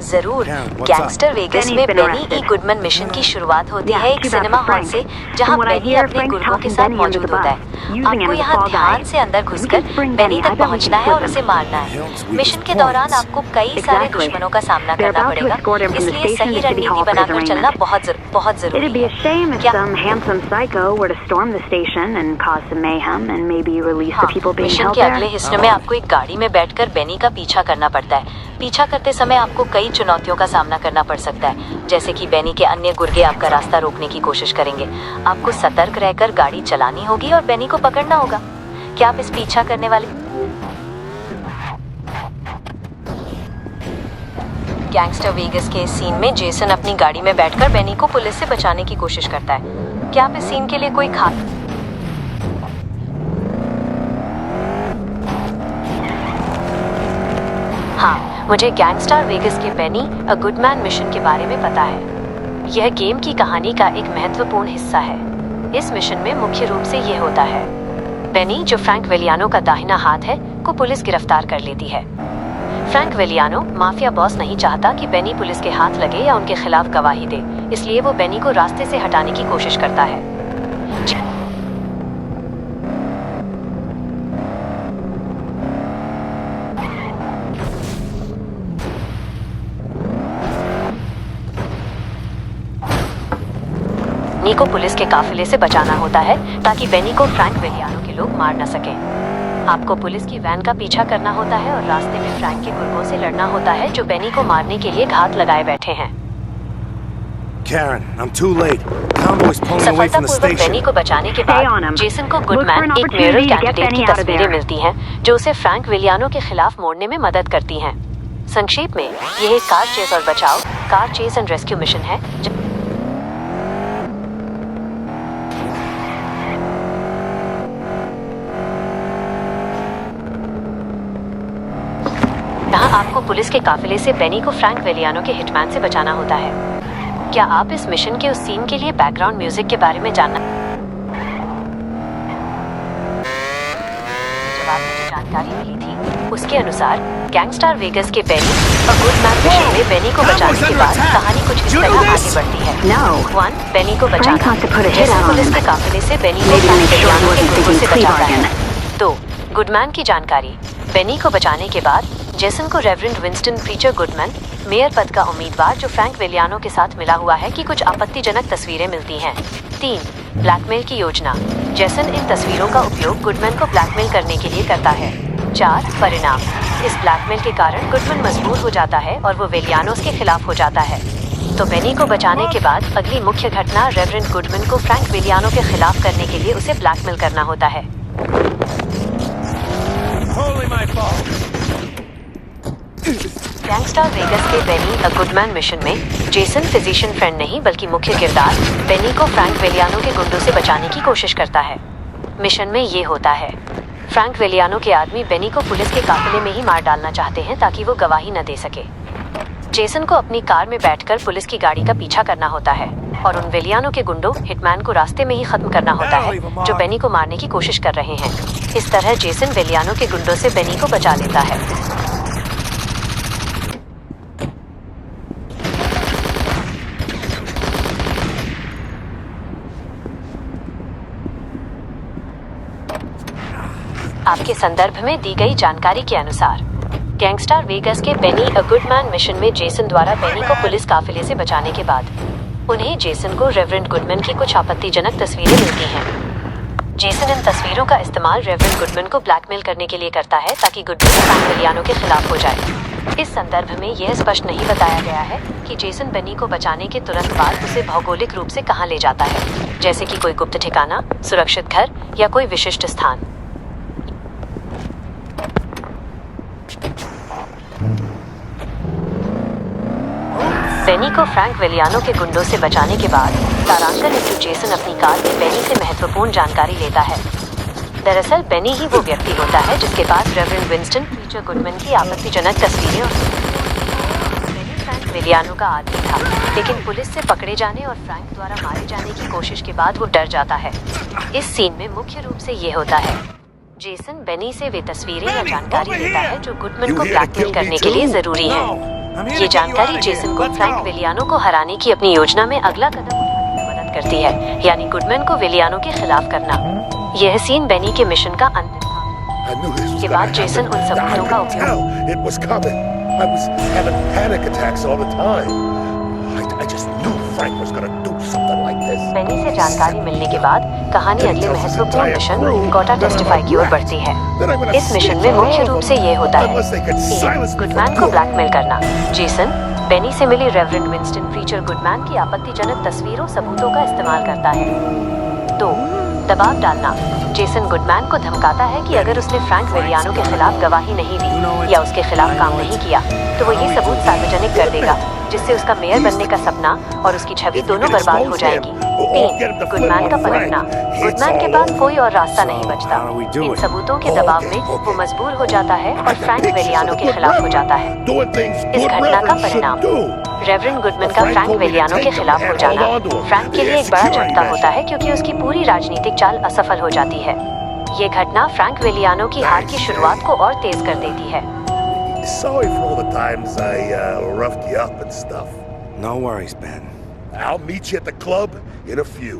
जरूर। Gangster vagus में बेनी ई Goodman mission की शुरुआत होती है एक सिनेमा हॉल से, जहां बेनी अपने गुर्गों के साथ मौजूद होता है। आपको यहां ध्यान से अंदर घुसकर बेनी तक पहुंचना है और उसे मारना है। मिशन के दौरान आपको कई सारे दुश्मनों का सामना करना पड़ेगा, इसलिए सही रणनीति बनाकर चलना बहुत जरूरी है। मिशन के अगले हिस्से में आपको एक गाड़ी में बैठकर बेनी का पीछा करना पड़ता है। पीछा करते समय आपको कई चुनौतियों का सामना करना पड़ सकता है, जैसे कि बेनी के अन्य गुर्गे आपका रास्ता रोकने की कोशिश करेंगे। आपको सतर्क रहकर गाड़ी चलानी होगी और बेनी को पकड़ना होगा। क्या आप इस पीछा करने वाले गैंगस्टर वेगस के इस सीन में जेसन अपनी गाड़ी में बैठकर बेनी को पुलिस से बचाने की कोशिश करता है। क्या आप इस सीन के लिए कोई खास हाँ, मुझे गैंगस्टर वेगस के बेनी अ गुडमैन मिशन के बारे में पता है। यह गेम की कहानी का एक महत्वपूर्ण हिस्सा है। इस मिशन में मुख्य रूप से ये होता है, बेनी जो फ्रैंक वेलियानो का दाहिना हाथ है को पुलिस गिरफ्तार कर लेती है। फ्रैंक वेलियानो माफिया बॉस नहीं चाहता कि बेनी पुलिस के हाथ लगे या उनके खिलाफ गवाही दे, इसलिए वो बेनी को रास्ते से हटाने की कोशिश करता है। बेनी को पुलिस के काफिले से बचाना होता है ताकि बेनी को फ्रैंक वेलियानो के लोग मार न सकें। आपको पुलिस की वैन का पीछा करना होता है और रास्ते में फ्रैंक के गुर्गों से लड़ना होता है जो बेनी को मारने के लिए घात लगाए बैठे हैं। सफलतापूर्वक बेनी को बचाने के बाद जेसन को गुडमैन एक मेयरल कैंडिडेट की तस्वीरें मिलती हैं जो उसे फ्रैंक वेलियानो के खिलाफ मोड़ने में मदद करती हैं। संक्षेप में यह एक कार चेस और बचाव, car chess and rescue mission है जहां आपको पुलिस के काफिले से बेनी को फ्रैंक वेलियानो के हिटमैन से बचाना होता है। क्या आप इस मिशन के उस सीन के लिए बैकग्राउंड म्यूजिक के बारे में जानना? जवाब मुझे जानकारी मिली थी, उसके अनुसार गैंगस्टर वेगस के बेनी और गुडमैन मिशन में बेनी को बचाने के बाद कहानी कुछ इस तरह आगे बढ़ती है। 1. बेनी को बचाना। जैसे पुलिस के काफिले से बेनी को फ्रैंक वेलियानो के गुर्गों से बचाता है। 2. गुडमैन की जानकारी। बेनी को बचाने के बाद जेसन को reverend Winston preacher Goodman, mayor पद का उम्मीदवार जो फ्रैंक वेलियानो के साथ मिला हुआ है, की कुछ आपत्तिजनक तस्वीरें मिलती हैं। 3. ब्लैकमेल की योजना। जेसन इन तस्वीरों का उपयोग गुडमैन को ब्लैकमेल करने के लिए करता है। 4. परिणाम। इस ब्लैकमेल के कारण गुडमैन मजबूर हो जाता है और वो वेलियानोस के खिलाफ हो जाता है। तो बेनी को बचाने के बाद अगली मुख्य घटना रेवरेंड गुडमैन को फ्रैंक वेलियानो के खिलाफ करने के लिए उसे ब्लैकमेल करना होता है। गैंगस्टर वेगस के बेनी अ गुडमैन मिशन में जेसन फिजिशियन फ्रेंड नहीं बल्कि मुख्य किरदार बेनी को फ्रैंक वेलियानो के गुंडों से बचाने की कोशिश करता है। मिशन में ये होता है, फ्रैंक वेलियानो के आदमी बेनी को पुलिस के काफिले में ही मार डालना चाहते हैं ताकि वो गवाही न दे सके। जेसन को अपनी कार में बैठकर पुलिस की गाड़ी का पीछा करना होता है और उन वेलियानो के गुंडों हिटमैन को रास्ते में ही खत्म करना होता है जो बेनी को मारने की कोशिश कर रहे हैं। इस तरह जेसन वेलियानो के गुंडों से बेनी को बचा लेता है। आपके संदर्भ में दी गई जानकारी के अनुसार गैंगस्टर वेगस के बेनी अ गुडमैन मिशन में जेसन द्वारा बेनी को पुलिस काफिले से बचाने के बाद उन्हें जेसन को रेवरेंड गुडमैन की कुछ आपत्तिजनक तस्वीरें मिलती हैं। जेसन इन तस्वीरों का इस्तेमाल रेवरेंड गुडमैन को ब्लैकमेल करने के लिए करता है ताकि गुडमैन फ्रैंक वेलियानो के खिलाफ हो जाए। इस संदर्भ में यह स्पष्ट नहीं बताया गया है कि जेसन बेनी को बचाने के तुरंत बाद उसे भौगोलिक रूप से कहां ले जाता है, जैसे कि कोई गुप्त ठिकाना, सुरक्षित घर या कोई विशिष्ट स्थान। बेनी को फ्रैंक वेलियानो के गुंडों से बचाने के बाद तारांकन इंटू जेसन अपनी कार में बेनी से महत्वपूर्ण जानकारी लेता है। दरअसल बेनी ही वो व्यक्ति होता है जिसके पास रेवरेंड विंस्टन प्रीचर गुडमैन की आपत्तिजनक तस्वीरें और बेनी फ्रैंक वेलियानो का आदमी था, लेकिन पुलिस से पकड़े जाने और फ्रैंक द्वारा मारे जाने की कोशिश के बाद वो डर जाता है। इस सीन में मुख्य रूप से ये होता है, जेसन बेनी से वे तस्वीरें या जानकारी लेता है जो गुडमैन को ब्लैकमेल करने के लिए जरूरी है। ये जानकारी जेसन को फ्रैंक विलियानो को हराने की अपनी योजना में अगला कदम उठाने में मदद करती है, यानी गुडमैन को विलियानो के खिलाफ करना। यह सीन बेनी के मिशन का अंतिम था। के बाद जेसन उन सबूतों का उपयोग बेनी से जानकारी मिलने के बाद कहानी अगले महत्वपूर्ण मिशन गोटा टेस्टिफाई की ओर बढ़ती है। इस मिशन में मुख्य रूप से ये होता है: गुडमैन को ब्लैकमेल करना। जेसन बेनी से मिली रेवरेंड विंस्टन प्रीचर गुडमैन की आपत्तिजनक तस्वीरों सबूतों का इस्तेमाल करता है। 2. दबाव डालना। जेसन गुडमैन को धमकाता है कि अगर उसने फ्रैंक विलियानो के खिलाफ गवाही नहीं दी या उसके खिलाफ काम नहीं किया तो वो ये सबूत सार्वजनिक कर देगा, जिससे उसका मेयर बनने का सपना और उसकी छवि दोनों बर्बाद हो जाएगी। 3. गुडमैन का पलटना। गुडमैन के पास कोई और रास्ता नहीं बचता। इन सबूतों के दबाव में वो मजबूर हो जाता है और फ्रैंक विलियानो के खिलाफ हो जाता है। इस घटना का परिणाम: रेवरेंड गुडमैन का फ्रैंक विलियानो के खिलाफ हो जाना फ्रैंक के लिए एक बड़ा झटका होता है, क्योंकि उसकी पूरी राजनीतिक चाल असफल हो जाती है। ये घटना फ्रैंक विलियानो की हार की शुरुआत को और तेज कर देती है। Sorry for all the times I roughed you up and stuff. No worries, Ben. I'll meet you at the club in a few.